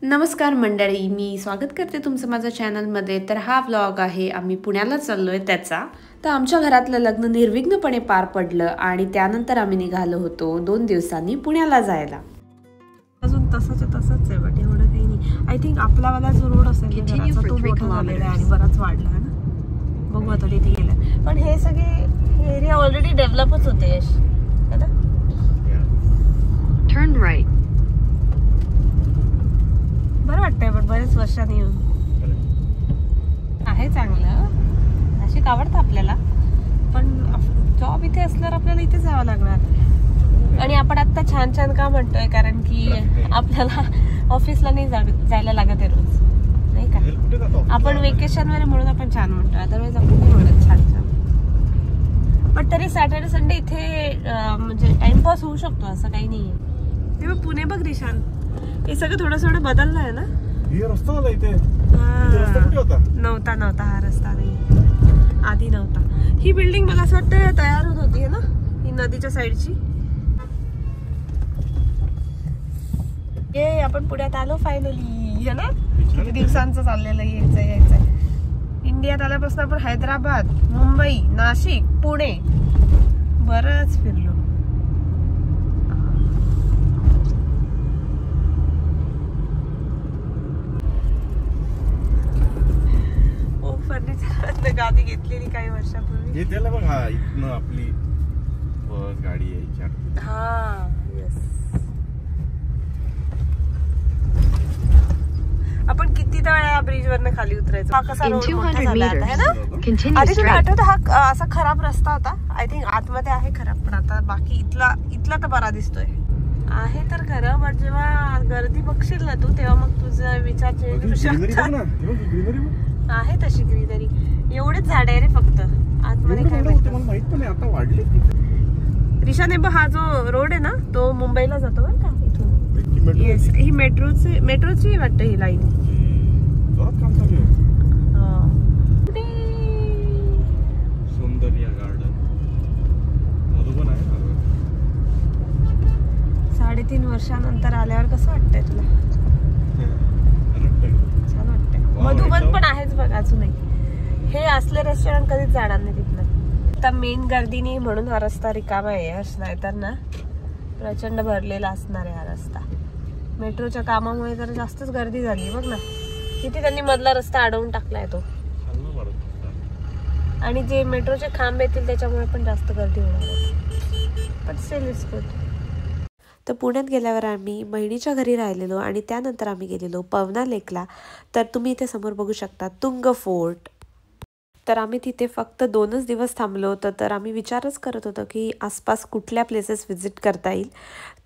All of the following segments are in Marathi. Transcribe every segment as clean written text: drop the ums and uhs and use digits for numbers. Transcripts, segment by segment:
नमस्कार मंडळी, मी स्वागत करते तुमचं माझ्या चॅनलमध्ये। तर हा व्लॉग आहे आम्ही पुण्याला चाललोय त्याचा। तर आमच्या घरातलं लग्न निर्विघ्नपणे पार पडलं आणि त्यानंतर आम्ही निघालो होतो 2 दिवसांनी पुण्याला जायला। अजून तसंच आहे बट एवढं काही नाही। आय थिंक आपलावाला जो रोड असेल घराचा तो मोठा झालेला आहे आणि बराच वाढला आहे ना। बघू आता तिथे गेलं, पण हे सगळे एरिया ऑलरेडी डेव्हलपच होते यश, है ना। Turn right. बरं वाटतंय पण बरेच वर्षांनी येऊन आहे चांगलं, नाशिक आवडतं आपल्याला, पण जॉब इथे असल्यावर आपल्याला इथे जावं लागणार। आणि आपण आता छान छान का म्हणतोय, कारण की आपल्याला ऑफिसला नाही जायला लागत आहे रोज, नाही का। आपण वेकेशन वर म्हणून आपण छान म्हणतोय, अदरवाईज आपण नाही म्हणत छान छान। पण तरी सॅटर्डे संडे इथे म्हणजे टाइमपास होऊ शकतो, असं काही नाहीये। तेव्हा पुणे बघ रिशान, हे सगळं थोडं बदललं आहे ना। हे रस्ता आला इथे, रस्ता कुठे होता? नव्हता हा रस्ता नाही, आधी नव्हता। ही बिल्डिंग मला असं वाटतं तयार होत होती, है ना, ही नदीच्या साईडची। ये आपण पुण्यात आलो फायनली, है ना। किती दिवसांचं चाललेलं यायचं। इंडियात आल्यापासून आपण हैदराबाद, मुंबई, नाशिक, पुणे बरंच फिरलो। फर्निचर गादी घेतलेली काही वर्षापूर्वी। हे त्याला बघ, हा इथनं आपली बस गाडी आहे। हा यस, आपण किती वेळा ब्रिज वरनं खाली उतरायचो। हा कसा रोड मोठा झाला आता, है ना। आधी तुला आठवतं हा असा खराब रस्ता होता। आय थिंक आतमध्ये आहे खराब, पण आता बाकी इथला तर बरा दिसतोय। आहे तर खरं, बट जेव्हा गर्दी बघशील ना तू, तेव्हा मग तुझा विचार चेंज होऊ शकतो। आहे तशी ग्रीनरी, एवढेच झाड आहे रे फक्त, आतमध्ये काय माहित पण आता वाढली। रिशाने हा जो रोड आहे ना, तो मुंबईला जातो बरं का इथून। येस, ही मेट्रोची वाटतं ही लाईन। सौंदर्य गार्डन 3.5 वर्षानंतर आल्यावर कसं वाटतंय तुला? छान वाटतंय। मधुबन पण आहेच बघ अजूनही। हे असले रेस्टॉरंट कधीच जाणार नाही तिथलं। आता मेन गर्दी नाही म्हणून हा रस्ता रिकामा आहे, नाहीतर ना प्रचंड भरलेला असणार आहे हा रस्ता। मेट्रोच्या कामामुळे जर जास्तच गर्दी झाली बघ ना, किती त्यांनी मधला रस्ता अडवून टाकलाय तो। आणि जे मेट्रोचे खांब येतील त्याच्यामुळे पण जास्त गर्दी होणार आहे, पण स्टिल इट्स गुड। तर पुण्यात गेल्यावर आम्ही बहिणीच्या घरी राहिलेलो आणि त्यानंतर आम्ही गेलेलो पवना लेकला। तर तुम्ही इथे समोर बघू शकता तुंग फोर्ट। तर आम्ही तिथे फक्त 2च दिवस थांबलो होतो। तर आम्ही विचारच करत होतो की आसपास कुठल्या प्लेसेस व्हिजिट करता येईल।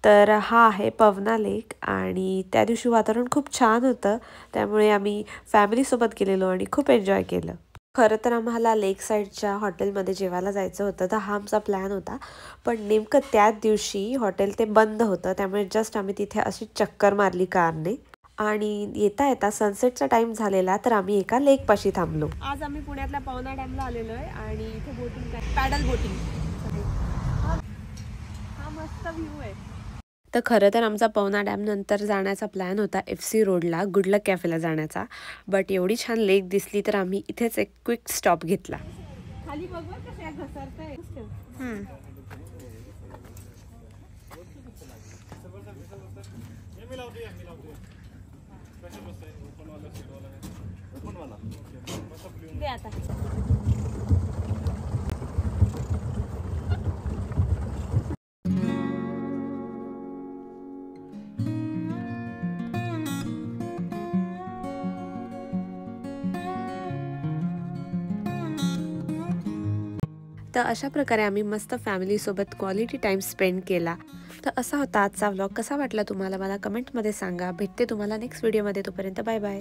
तर हा आहे पवना लेक आणि त्या दिवशी वातावरण खूप छान होतं, त्यामुळे आम्ही फॅमिलीसोबत गेलेलो आणि खूप एन्जॉय केलं। खरं तर आम्हाला लेक साईडच्या हॉटेलमध्ये जेवायला जायचं होतं, तर हा आमचा प्लॅन होता, पण नेमकं त्याच दिवशी हॉटेल ते बंद होतं, त्यामुळे जस्ट आम्ही तिथे अशी चक्कर मारली कारने। आणि येता येता सनसेटचा टाइम झालेला, तर आम्ही एका लेक पाशी थांबलो। आज आम्ही पुण्यातल्या पवना डॅमला आलेलो आहे आणि इथे बोटिंग, पॅडल बोटिंग, हा मस्त व्ह्यू आहे। तर खरं तर आमचा पवना डॅम नंतर जाण्याचा प्लॅन होता FC रोडला गुडलक कॅफेला जाण्याचा, बट एवढी छान लेक दिसली तर आम्ही इथेच एक क्विक स्टॉप घेतला। खाली बघ कशा घसरतंय। तर अशा प्रकारे आम्ही मस्त फॅमिलीसोबत क्वालिटी टाइम स्पेंड केला। तर असा होता आजचा व्लॉग। कसा वाटला तुम्हाला मला कमेंटमध्ये सांगा। भेटते तुम्हाला नेक्स्ट व्हिडिओमध्ये, तोपर्यंत बाय बाय।